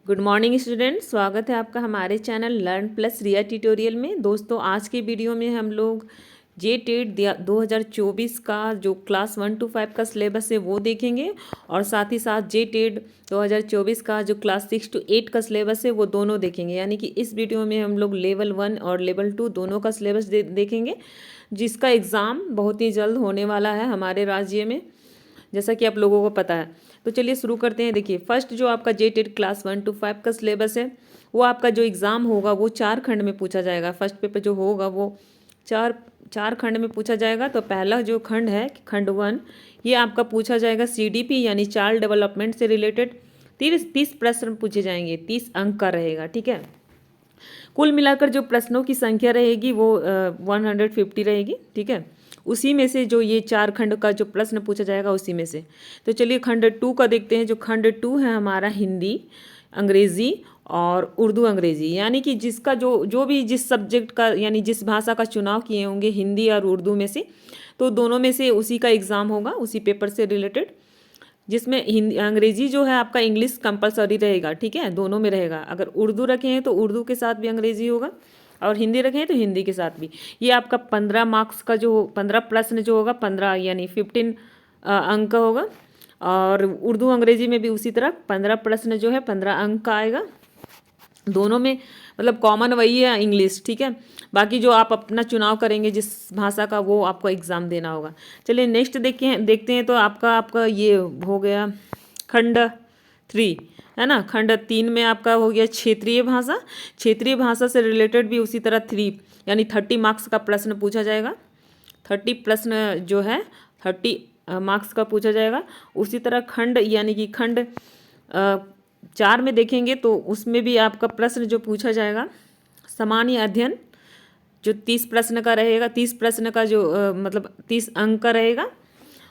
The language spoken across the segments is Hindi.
गुड मॉर्निंग स्टूडेंट, स्वागत है आपका हमारे चैनल लर्न प्लस रिया ट्यूटोरियल में। दोस्तों, आज की वीडियो में हम लोग जे टेट 2024 का जो क्लास 1 to 5 का सिलेबस है वो देखेंगे और साथ ही साथ जे टेट 2024 का जो क्लास 6 to 8 का सिलेबस है वो दोनों देखेंगे। यानी कि इस वीडियो में हम लोग लेवल 1 और लेवल 2 दोनों का सिलेबस देखेंगे, जिसका एग्ज़ाम बहुत ही जल्द होने वाला है हमारे राज्य में, जैसा कि आप लोगों को पता है। तो चलिए शुरू करते हैं। देखिए, फर्स्ट जो आपका जे टेट क्लास 1 to 5 का सिलेबस है वो आपका जो एग्ज़ाम होगा वो 4 खंड में पूछा जाएगा। फर्स्ट पेपर जो होगा वो चार खंड में पूछा जाएगा। तो पहला जो खंड है, खंड 1, ये आपका पूछा जाएगा CDP यानी चाइल्ड डेवलपमेंट से रिलेटेड 30 प्रश्न पूछे जाएंगे, 30 अंक का रहेगा। ठीक है, कुल मिलाकर जो प्रश्नों की संख्या रहेगी वो 150 रहेगी। ठीक है, उसी में से जो ये 4 खंड का जो प्रश्न पूछा जाएगा उसी में से। तो चलिए खंड 2 का देखते हैं। जो खंड 2 है हमारा हिंदी, अंग्रेज़ी और उर्दू अंग्रेज़ी, यानी कि जिसका जो भी जिस सब्जेक्ट का यानी जिस भाषा का चुनाव किए होंगे हिंदी और उर्दू में से, तो दोनों में से उसी का एग्ज़ाम होगा, उसी पेपर से रिलेटेड। जिसमें हिंदी अंग्रेज़ी जो है आपका इंग्लिश कंपलसरी रहेगा। ठीक है, दोनों में रहेगा। अगर उर्दू रखे हैं तो उर्दू के साथ भी अंग्रेज़ी होगा और हिंदी रखे हैं तो हिंदी के साथ भी। ये आपका 15 मार्क्स का जो 15 प्रश्न जो होगा, 15 यानी 15 अंक का होगा। और उर्दू अंग्रेज़ी में भी उसी तरह 15 प्रश्न जो है 15 अंक का आएगा। दोनों में मतलब कॉमन वही है, इंग्लिश। ठीक है, बाकी जो आप अपना चुनाव करेंगे जिस भाषा का, वो आपको एग्ज़ाम देना होगा। चलिए नेक्स्ट देखते हैं। तो आपका ये हो गया खंड 3, है ना। खंड 3 में आपका हो गया क्षेत्रीय भाषा। क्षेत्रीय भाषा से रिलेटेड भी उसी तरह 3 यानी 30 मार्क्स का प्रश्न पूछा जाएगा। 30 प्रश्न जो है 30 मार्क्स का पूछा जाएगा। उसी तरह खंड यानी कि खंड 4 में देखेंगे तो उसमें भी आपका प्रश्न जो पूछा जाएगा सामान्य अध्ययन, जो 30 प्रश्न का रहेगा। 30 प्रश्न का जो मतलब 30 अंक का रहेगा।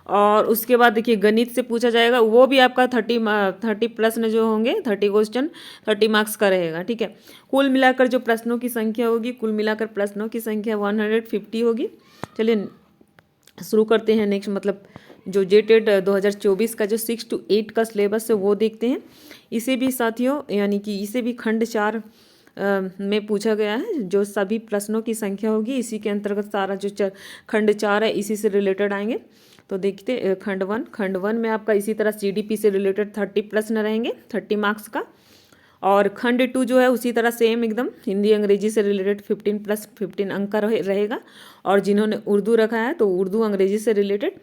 और उसके बाद देखिए गणित से पूछा जाएगा, वो भी आपका 30 प्रश्न जो होंगे, 30 क्वेश्चन 30 मार्क्स का रहेगा। ठीक है, कुल मिलाकर जो प्रश्नों की संख्या होगी, कुल मिलाकर प्रश्नों की संख्या 150 होगी। चलिए शुरू करते हैं। नेक्स्ट मतलब जो जे टेट 2024 का जो 6 to 8 का सिलेबस है वो देखते हैं। इसे भी साथियों यानी कि इसे भी खंड 4 में पूछा गया है। जो सभी प्रश्नों की संख्या होगी इसी के अंतर्गत सारा जो खंड 4 है इसी से रिलेटेड आएंगे। तो देखते खंड 1 में आपका इसी तरह CDP से रिलेटेड 30 प्रश्न रहेंगे, 30 मार्क्स का। और खंड 2 जो है उसी तरह सेम एकदम हिंदी अंग्रेजी से रिलेटेड 15 अंक का रहेगा। और जिन्होंने उर्दू रखा है तो उर्दू अंग्रेजी से रिलेटेड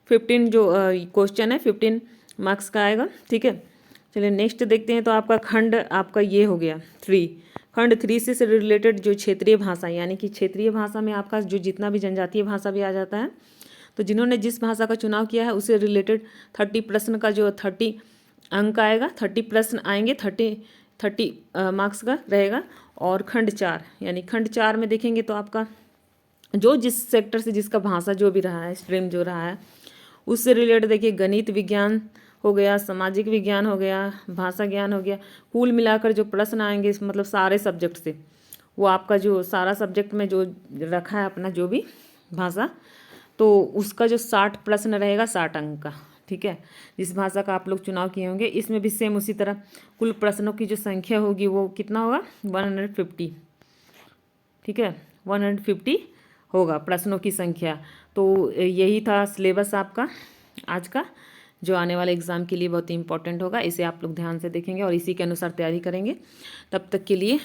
15 जो क्वेश्चन है 15 मार्क्स का आएगा। ठीक है, चलिए नेक्स्ट देखते हैं। तो आपका खंड आपका ये हो गया 3। खंड 3 से रिलेटेड जो क्षेत्रीय भाषा, यानी कि क्षेत्रीय भाषा में आपका जो जितना भी जनजातीय भाषा भी आ जाता है, तो जिन्होंने जिस भाषा का चुनाव किया है उससे रिलेटेड 30 प्रश्न का जो 30 अंक आएगा, 30 प्रश्न आएंगे, 30 मार्क्स का रहेगा। और खंड 4 यानी खंड 4 में देखेंगे तो आपका जो जिस सेक्टर से जिसका भाषा जो भी रहा है, स्ट्रीम जो रहा है, उससे रिलेटेड देखिए गणित विज्ञान हो गया, सामाजिक विज्ञान हो गया, भाषा ज्ञान हो गया। कुल मिलाकर जो प्रश्न आएंगे मतलब सारे सब्जेक्ट से, वो आपका जो सारा सब्जेक्ट में जो रखा है अपना जो भी भाषा, तो उसका जो 60 प्रश्न रहेगा 60 अंक का। ठीक है, जिस भाषा का आप लोग चुनाव किए होंगे इसमें भी सेम उसी तरह कुल प्रश्नों की जो संख्या होगी वो कितना होगा, 150। ठीक है, 150 होगा प्रश्नों की संख्या। तो यही था सिलेबस आपका आज का, जो आने वाले एग्ज़ाम के लिए बहुत ही इंपॉर्टेंट होगा। इसे आप लोग ध्यान से देखेंगे और इसी के अनुसार तैयारी करेंगे। तब तक के लिए